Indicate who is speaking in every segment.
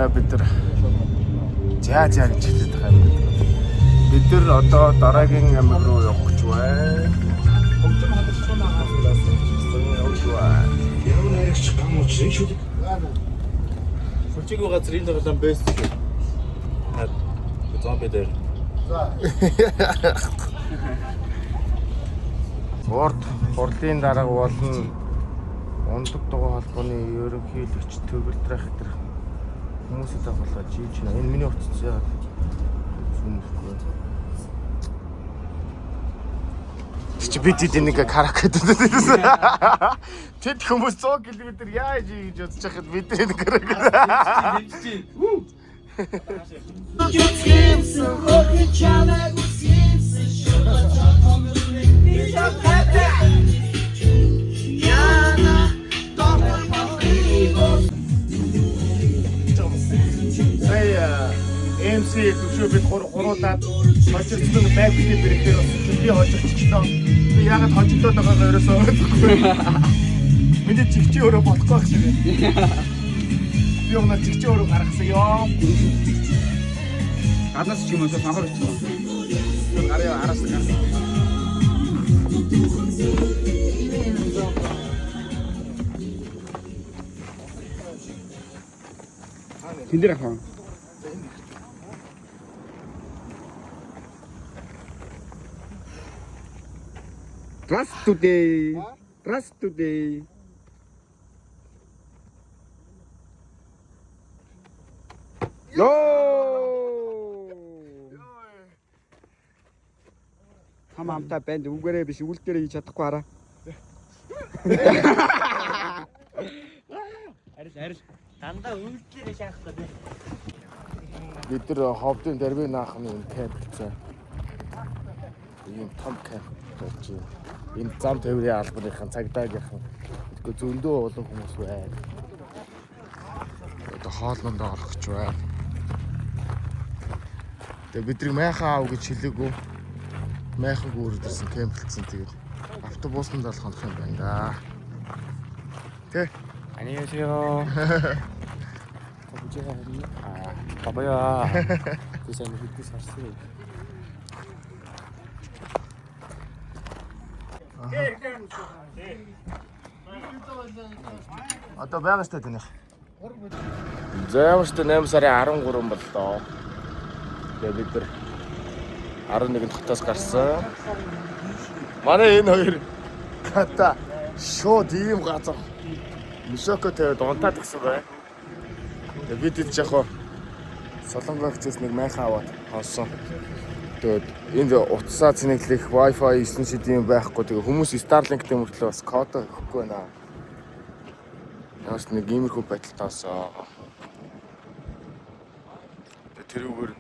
Speaker 1: Бид нар заа гэж хэлээд байгаа юм. Бид нар одоо дараагийн амиг руу явах гэж байна. Хөгжим хадгалж чунаагаас явж байна. Яг нэрч юм уу чи? Хүчиг газар энэ тоглоом бэст шүү. Хад зомби дээр. Хурлын дарга болон ундаг дугуй холбооны ерөнхийлөгч Төгөр Трактор хүмүүстэй тоглоо жийж нэ. Энэ миний утас яа. Сүнэхгүй. Чи бид нэг каракет дээрсэн. Тэд хүмүүс 100 км яаж хийж бодож байхад бид энэ каракет. MC төвшөө бид гуруудаад хожигдсон байблийн бэрхээр бас би хожигдчихлоо. Би яагаад хожигдоод байгаагаа ерөөсөө ойлгохгүй. Миний чигчи өөрөө болохгүй байх шиг. Би өнөө чигчи өөрөө гаргасан ёо. Гаднаас ч юм уу сонхор ичсэн. Гараа араас гарсан. Тэн дээр ахаа. Trust today. Trust today. No. Хамаамтай банд үгээрээ биш үл дээрээ хийж чадахгүй хараа. Арил. Дандаа үл дээрээ шаах гэдэг. Бид нар ховдын дэрвийн наахны кемп хийсэн. Ийм том кемп болж байна. Энэ зам тээврийн албарынхан цагдаагийнхан тэгэхгүй зөндөө олон хүмүүс байна. Одоо хоолнондоо орох гэж байна. Тэгээ бидний майхан аав гэж хэлээгүй. Майхан гүүрд ирсэн кемплцэн тэгээд автобусанд л хонох юм байна да. Тэ. 안녕하세요. 봐봐요. 그래서 믿고 샀어요. Одоо байгаа штэ тэнийх. Заавал штэ 8 сарын 13 боллоо. Тэгээ бид нар 11-нд хотоос гарсан. Манай энэ хоёр ката шууд ийм газар мишоко тавиад унтаад гисэн бай. Тэгээ бид энэ яг солонгогчээс нэг майхан аваад хонсон. Тэгээд энд утсаа цэнэглэх Wi-Fi 9 шидийн байхгүй. Тэгээ хүмүүс Starlink-тэй мөртлөө бас код өгөхгүй байна. Яас нэг иймэрхүү байдалтаасаа тэрүүгээр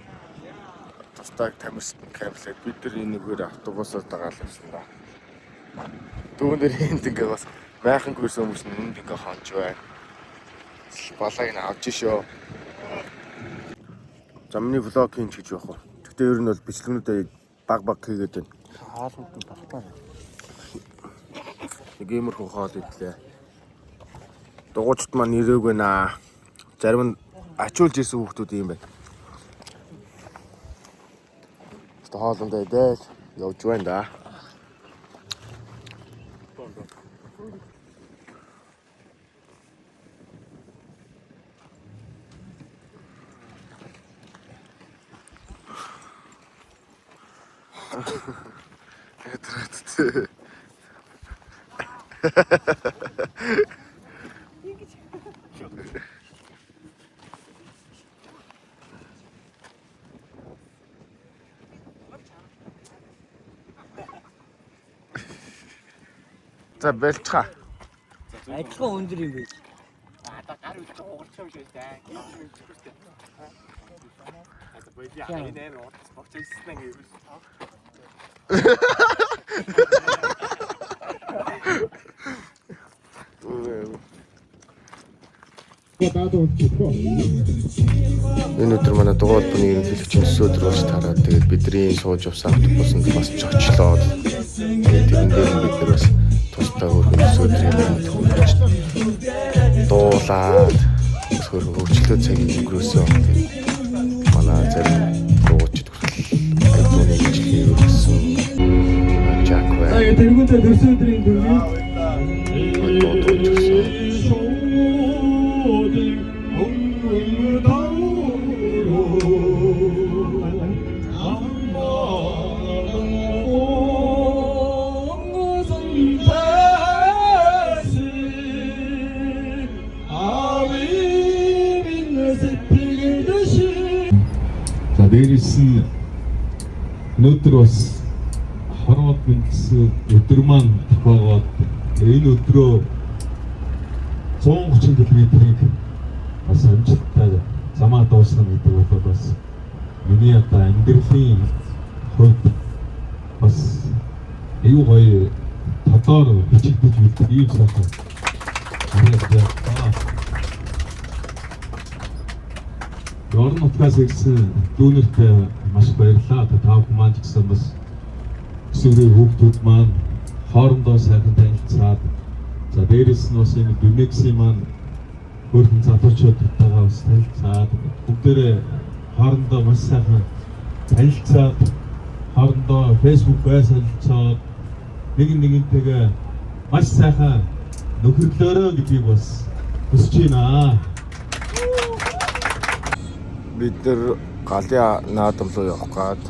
Speaker 1: тастаг тамирсан кемплээд бид нар энэгээр автобусаар дагаал явсан да. Түүнээр энд ингээ бас майхан гүйсэн хүмүүс нүнд ингээ хонж байна. Балааг нь авч шөө. Замны влог хийн гэж явах уу? Гэтэ ер нь бол бичлэгнүүдээ баг хийгээд байна. Хаалгууд нь багтаа. Нэг иймэрхүү хоол идлээ. Дугуйчд маань ирээгүй наа. Зарим нь ачуулж ирсэн хүүхдүүд юм байна. Хоолндоо идэл явж байна да. За бэлчха.
Speaker 2: Адилхан өндөр юм биш.
Speaker 3: Одоо гар үлдээ уурч юм шиг дээ. Одоо боёо яа нээр уурч богцсон юм юм.
Speaker 1: Энэ өдөр манай дугаар бүний ерөнхийлөгчийн өдөр болж тараад тэгээд бидний сууж явсан автобусанд бас чочлоо. Тэгээд энэ дээр бид нар бас тусдаа өөрхөн өдөр юм дуулаад болохоор хөгжлөө цагийг өнгөрөөсөн баг тийм. Манай зарим дуугчид хүртэл айдууны хөгжлийг өргөсөн. Жаквэ.
Speaker 4: тэргүүтээ төрсөн өдрийн дүрмийн За дээрээс нь өнөөдөр бас хорвоод мэндсэн өдөр маань тохиогоод энэ өдрөө 130 км-ийг бас амжилттай замаа дуусгах гэдэг бол бас миний одоо амьдралын хувьд бас аюу гоё тодор бичигдэж үлдэх ийм сайхан Орон нутгаас ирсэн дүүнертэй маш баярлалаа. Та бүхэн гэсэн бас өсвөрийн хүүхдүүд маань хоорондоо сайхан танилцаад за дээрээс нь бас энэ Дүнэгсийн маань хөрхэн залуучуудтайгаа бас танилцаад бүгдээрээ хоорондоо маш сайхан танилцаад хоорондоо Facebook-аар солилцоод нэгнтэйгээ маш сайхан нөхөрлөөрөө гэдгийг бас хүсэж байна.
Speaker 1: Бид нэр галын наадам руу явах гээд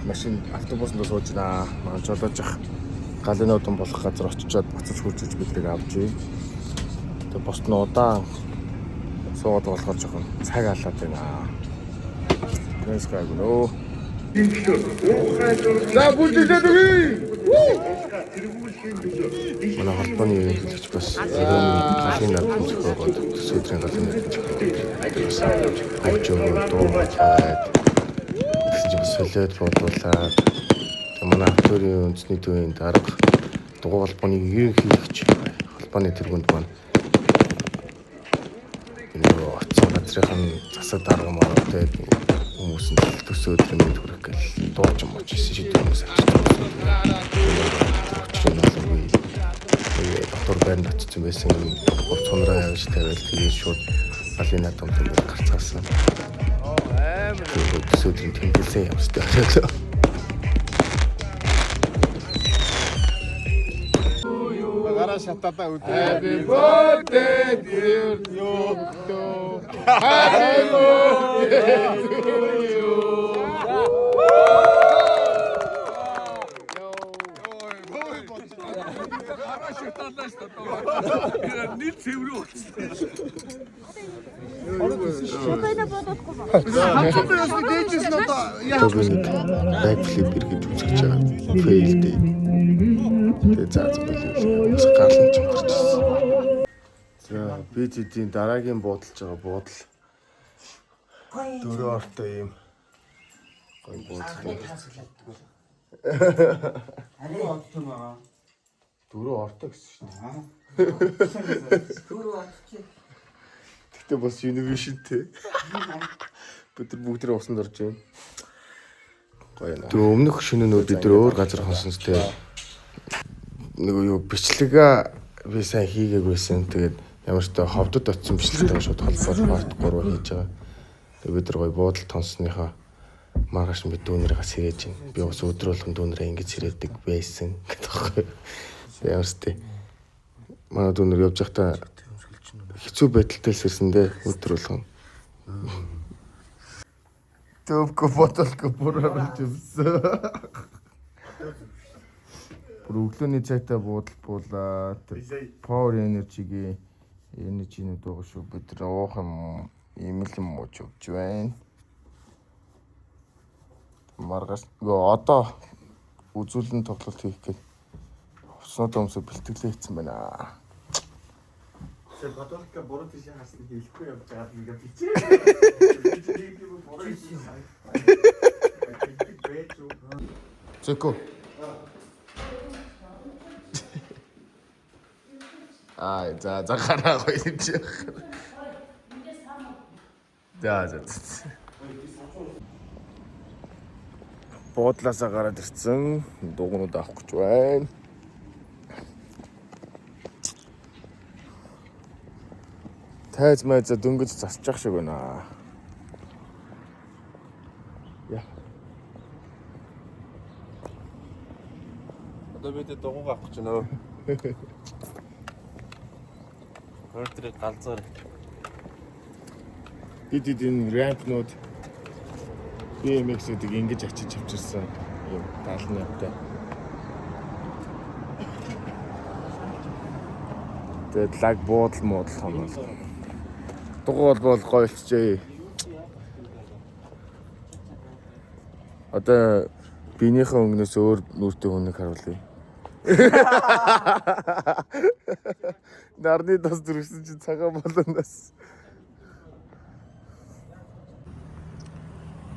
Speaker 1: машин автобусанд сууж байна. Манай жолооч галын наадам болох газар очичоод буцаж хурж бидрийг авчи. Тэгээ босд нь удаан суугаад болохоор жоохон цаг алаад байна. Тэс гайгноо. За бүлдээд үгүй. Манай холбооны хэлэгч бас галын наадам зохиогоод сүүдрийн галын наадам зохиогоод хавчгаа дуугаад солиод бодуулаад манай автоорын үндэсний төвийн дарга дугуй холбооны ерөнхийлөгч холбооны тэргуунд маань энэ оцсон газрын засаг дарга мөрөдтэй хүмүүс нь төсөө өдрийн мэд хүрэх гэл дууч юм уу гэсэн шийдвэр хүмүүс авчихсан. Доктор байна очсон байсан хувц хонроо явж тавиал тэгээд шууд галын наадамд гарцгаасан. Төсөөдрийн тэмдэглэсэн юмстай болоо.
Speaker 3: Гараа шатаадаа үдээ. Happy birthday dear you. Happy birthday to you. Нийт цэврүү болчихсон.
Speaker 5: Шокойно бодохгүй ба.
Speaker 3: Хамтдаа ясны дээжсэн одоо яаж
Speaker 1: бэкфлип иргэж үзэж байгаа. Фейлдээ. Тэгээ заац болов. Гарлан ч гарчихсан. За би тэдийн дараагийн буудалж байгаа буудал. Дөрөв ортой юм. Гой буудал.
Speaker 2: Арай одсон байгаа.
Speaker 1: Дөрөв ортой гэсэн шүү дээ.
Speaker 2: Дөрөв орчих.
Speaker 1: Гэтэ бас юнивэшнтэй. Бид бүгд тэрэ усанд орж байна. Гоё нэ. Тэгээ өмнөх шөнөөнөө бид нар өөр газар хонсон сте. Нөгөө юу бичлэгээ би сайн хийгээгүйсэн. Тэгээд ямар ч та ховдод очсон бичлэгтэй шууд холбоод part 3 хийж байгаа. Тэгээд бид нар гоё буудал тонсныхаа маргааш бид дүүнэрээ сэрэж байна. Би бас өдөр болгон дүүнэрээ ингэж сэрээдэг байсан гэдэг. Ямар ч тий. Манай дүүнэр явж байхдаа хэцүү байдалтай сэрсэндээ өдөр болгон. Төвкө фотолко бүрээр чивсэн. Бүр өглөөний цагтаа буудалбуулаад Power Energy-гийн энержинүүд байгаа шүү. Бид нар уух юм ийм л юм ууж өгч байна. Маргааш одоо үзүүлэн тоглолт хийх гээд уснаа өмсө бэлтгэлээ хийсэн байна.
Speaker 3: Тэр бодолка буруу тийш хасны хэлэхгүй явж байгаа ингээ бичээ.
Speaker 1: Зэко. За гараа гоё юм чи. За. Буудлаасаа гараад ирсэн. Дугнууд авах гэж байна. Тайз майза дөнгөж засчих шиг байна. Яа.
Speaker 3: Одоо бид дугуйг авах гэж нөө. Өөртөө галзаар.
Speaker 1: Бид энэ рампнууд BMX-үүдийг ингэж ачиж авчирсан юм даалны явтай. Тэгээд лаг буудал муудал хонол. Дугуй бол гойлчжээ. Одоо биенийхээ өнгнөөс өөр нүртэй хүнийг харуулъя. Нарны тас дүрсэн чинь цагаан болоноос.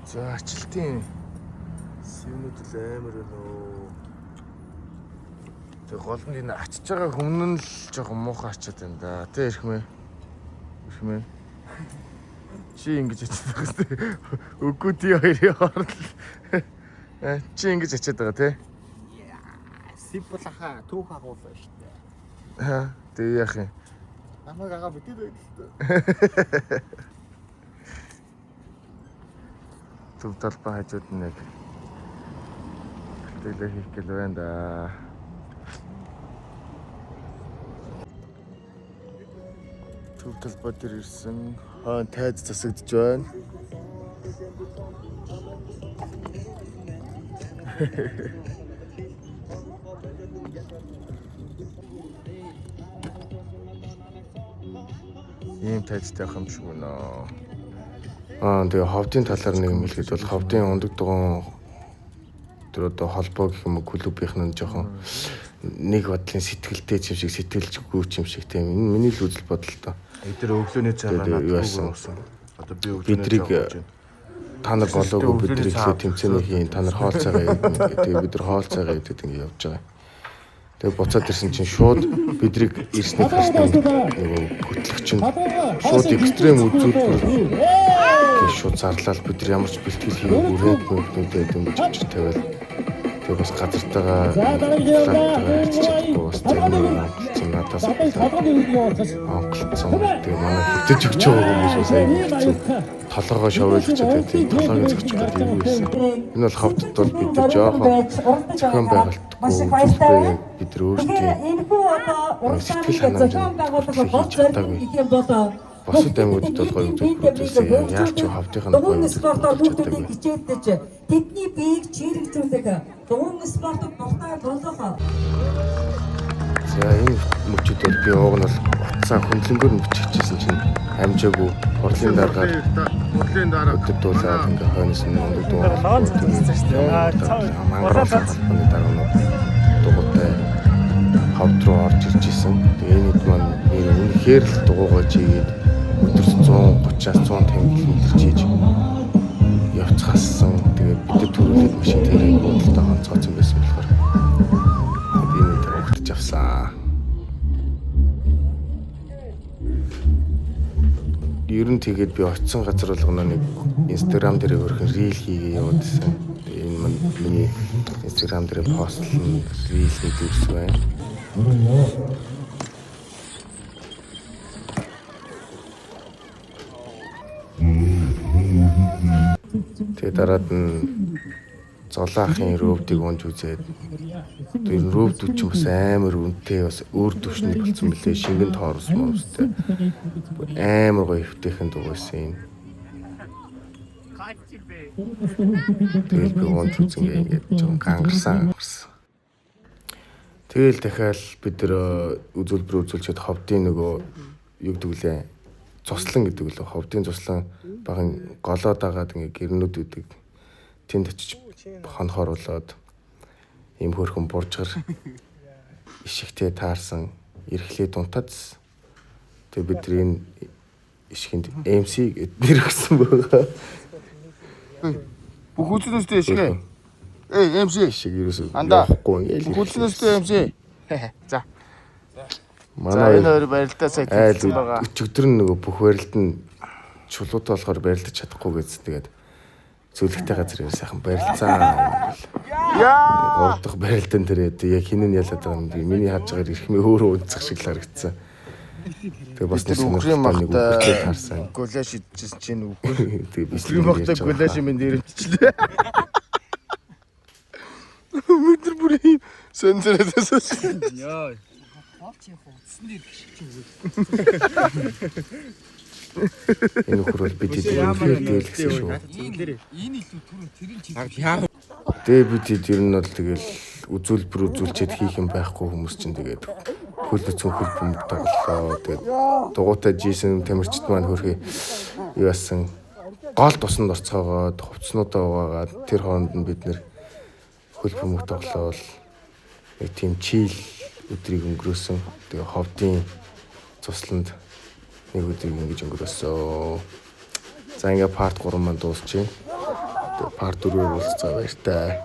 Speaker 1: За ачлтын сүүнүүд л амар байна уу. Тэг гол нь энэ ачиж байгаа хүмүүн л жоохон муухай ачаад байна да. Тэ ирхмээ. Ирхмээ. Чи ингэж ачаад байгаа зү. Үгүй тий хоёрын хооронд. Чи ингэж ачаад байгаа те.
Speaker 3: Симплаха түүх агуулсан шүү дээ.
Speaker 1: Тэг яах юм.
Speaker 3: Намайг агаа битэд байд л дээ.
Speaker 1: Төв талбай хажууд нэг хэлээ хийх гэл байна да. Төв талбай дээр ирсэн хон тайз засагдж байна. Ийм тайзтай юм шиг байна. Тэгээ ховдын талаар нэг юм хэлэхэд бол ховдын ундаг дугуун тэр одоо холбоо гэх юм уу клубийнх нь жоохон нэг бодлын сэтгэлтэй юм шиг сэтгэлжгүй юм шиг тийм энэ миний л үзэл бодол тоо.
Speaker 3: Тэр өглөөний цагаан
Speaker 1: надад
Speaker 3: одоо би өглөөний
Speaker 1: та нар болоогүй бид ихлэ тэмцээний хийн та нар хоол цагаа тэгээ бид нар хоол цагаа идээд ингэ явж байгаа. Тэгээ буцаад ирсэн чинь шууд бидрийг ирсний харснаа нөгөө хөтлөгч нь шууд экстрем үзүүлбэр шууд зарлал бид нар ямар ч бэлтгэл хийгээгүй рэпнүүдээд ингэж очиж тавиал тэгээ бас газартаагаа бас тийм надаас онцлцсон тэгээ манай хөтөж өгч байгаа хүмүүс бас толгоо шовоолж чадаад тийм толгойг зөгчих гэдэг юм байсан. Энэ бол ховдод бол бид нар жоохон зохион байгуулалтгүй бид нар өөрсдөө сэтгэл ханамж босод аймагуудад бол гоё үзүүлбэр яалч хавдынх нь гоё үзүүлбэр
Speaker 6: хичээлдэж тэдний биеийг чирэгжүүлэх дугуйн спортод дуртай болгох.
Speaker 1: За энэ мөчөд бол би ууг нь бол утсаа хөндлөнгөөр нь биччихсэн чинь амжаагүй хурлын дараагаар өдөрдүүлээд ингээ хойноос нь өндөг дугаар мангарлах холбооны дараа дугуйтай хавд руу орж ирж исэн. Тэгээ энэ хэд маань үнэхээр л дугуйгаа чигээд өдөрт 130-аас 150 км чийж явцгаасан. Тэгээ бид төрүүлээд машин тэрэг бодлоо онцгойсон байсан болохоор би нэг өгч авсан. Ер нь тэгээд би очисон газар болгоно нэг Instagram дээр өөрхөн reel хийгээ явуулсан. Тэгээ энэ маань миний Instagram дээр постлон reel хийдэгс байна. Тэгээд дараад нь золаахын рөвдийг унж үзээд тэр рөвд ч бас амар үнэтэй бас өөр төвшний болсон мөлий шингэн тоорс мөрстэй амар гоё хөвтэйхэн дугүйсэн. Тэгээд би унж үзэнгээ ингээд жоохон гангарсан. Тэгэл дахиад бид нар үзүүлбэр үзүүлчихэд ховдын нөгөө юу гэдэг лээ цуслан гэдэг лөө ховдын цуслан багын голоо дагаад ингээ гэрнүүд үүдэг тэнд очиж хонхоор болоод ийм хөрхөн буржгар ишигтэй таарсан эрхлээ дунтаадсэн. Тэгээ бид нар энэ ишгэнд MC гэдэг нэр өгсөн байгаа. Бүх үзлөөстэй ишгэ. MC шиг ерөөсөө явахгүй ингээл. Бүх үзлөөстэй MC. За. Манай хоёр барилдаа сая тэгсэн байгаа. Өчигдөр нөгөө бүх барилд нь чулуутай болохоор барилдаж чадахгүй гэсэн. Тэгээд зөвлөгтэй газар юу сайхан барилцаа. Яа! 3 дахь барилдан дээр яг хинэн ялаад байгаа юм би миний хаж байгаа ирхмээ өөрөө унцах шиг л харагдсан. Тэгээ бас нэг
Speaker 7: Үхрийн махтай
Speaker 1: харсан.
Speaker 7: гуляш идчихсэн чинь үгүй.
Speaker 1: Тэгээ би
Speaker 7: Үхрийн махтай гуляш минь дээрэмчлээ. Мэдэр бүр юм сэнзэрээс.
Speaker 2: Яа.
Speaker 1: Энэ хурал бид хэлсэн шүү.
Speaker 2: Энэ илүү түрүү тэрийн чинь.
Speaker 1: Тэгээ бид ер нь бол тэгэл үзүүлчихэд хийх юм байхгүй хүмүүс чинь тэгээд хөл цүнхэл бөмбөг тоглолоо. Тэгээд дугуйтай Жисэн тамирчид маань хөрхий юу яасан гол тусанд орцоогоод хувцснуудаа угаагаад тэр хооронд нь бид нэр хөл бөмбөг тоглоол нэг тийм чийл өдрийг өнгөрөөсөн. Тэгээ ховдын цусланд нэг өдрийг ингэж өнгөрөөсөн. За ингээ парт 3 маань дуусчихъя. Тэгээ парт 4-ээр уулзцаа баяртай.